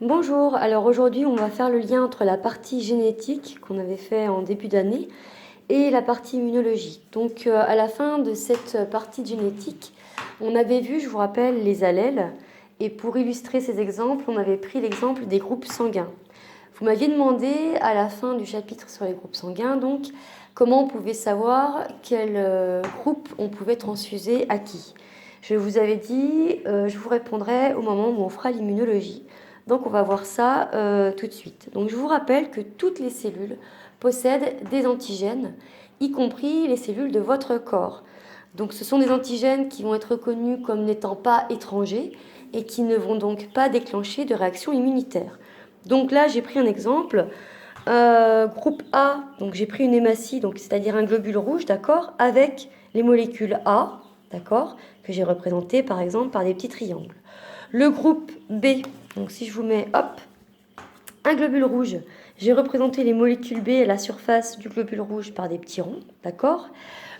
Bonjour, alors aujourd'hui on va faire le lien entre la partie génétique qu'on avait fait en début d'année et la partie immunologie. Donc à la fin de cette partie génétique, on avait vu, je vous rappelle, les allèles et pour illustrer ces exemples, on avait pris l'exemple des groupes sanguins. Vous m'aviez demandé à la fin du chapitre sur les groupes sanguins, donc comment on pouvait savoir quel groupe on pouvait transfuser à qui. Je vous avais dit, je vous répondrai au moment où on fera l'immunologie. Donc on va voir ça tout de suite. Donc je vous rappelle que toutes les cellules possèdent des antigènes, y compris les cellules de votre corps. Donc ce sont des antigènes qui vont être reconnus comme n'étant pas étrangers et qui ne vont donc pas déclencher de réaction immunitaire. Donc là j'ai pris un exemple. Groupe A, donc j'ai pris une hématie, donc c'est-à-dire un globule rouge, d'accord, avec les molécules A, d'accord, que j'ai représentées par exemple par des petits triangles. Le groupe B, donc si je vous mets, hop, un globule rouge, j'ai représenté les molécules B à la surface du globule rouge par des petits ronds, d'accord.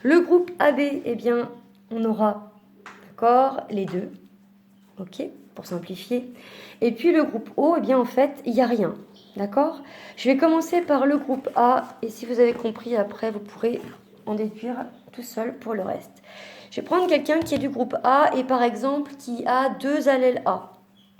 Le groupe AB, eh bien, on aura, d'accord, les deux, ok, pour simplifier. Et puis le groupe O, eh bien, en fait, il n'y a rien, d'accord. Je vais commencer par le groupe A, et si vous avez compris, après, vous pourrez en déduire tout seul pour le reste. Je vais prendre quelqu'un qui est du groupe A et par exemple qui a 2 allèles A.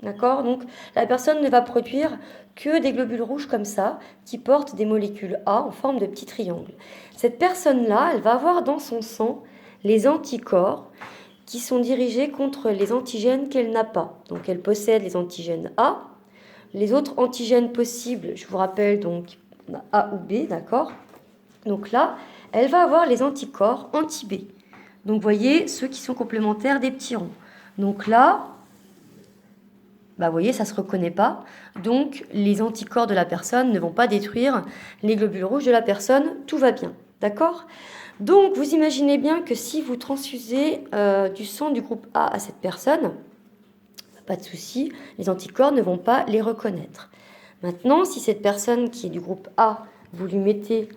D'accord? Donc la personne ne va produire que des globules rouges comme ça, qui portent des molécules A en forme de petits triangles. Cette personne-là, elle va avoir dans son sang les anticorps qui sont dirigés contre les antigènes qu'elle n'a pas. Donc elle possède les antigènes A. Les autres antigènes possibles, je vous rappelle donc A ou B, d'accord? Donc là, elle va avoir les anticorps anti-B. Donc vous voyez, ceux qui sont complémentaires des petits ronds. Donc là, vous voyez, ça ne se reconnaît pas. Donc les anticorps de la personne ne vont pas détruire les globules rouges de la personne. Tout va bien. D'accord? Donc vous imaginez bien que si vous transfusez du sang du groupe A à cette personne, pas de souci, les anticorps ne vont pas les reconnaître. Maintenant, si cette personne qui est du groupe A, vous lui mettez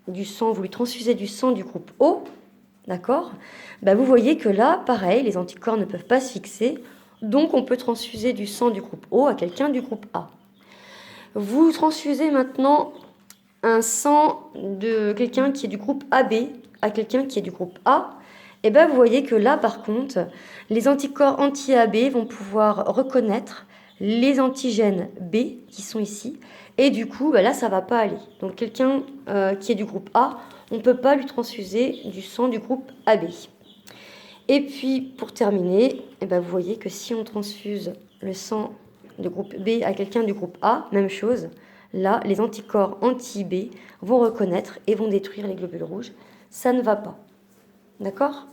du sang, vous lui transfusez du sang du groupe O, d'accord, vous voyez que là, pareil, les anticorps ne peuvent pas se fixer, donc on peut transfuser du sang du groupe O à quelqu'un du groupe A. Vous transfusez maintenant un sang de quelqu'un qui est du groupe AB à quelqu'un qui est du groupe A, et vous voyez que là, par contre, les anticorps anti-AB vont pouvoir reconnaître les antigènes B qui sont ici, et du coup, là, ça ne va pas aller. Donc quelqu'un qui est du groupe A, on ne peut pas lui transfuser du sang du groupe AB. Et puis, pour terminer, vous voyez que si on transfuse le sang du groupe B à quelqu'un du groupe A, même chose, là, les anticorps anti-B vont reconnaître et vont détruire les globules rouges. Ça ne va pas. D'accord ?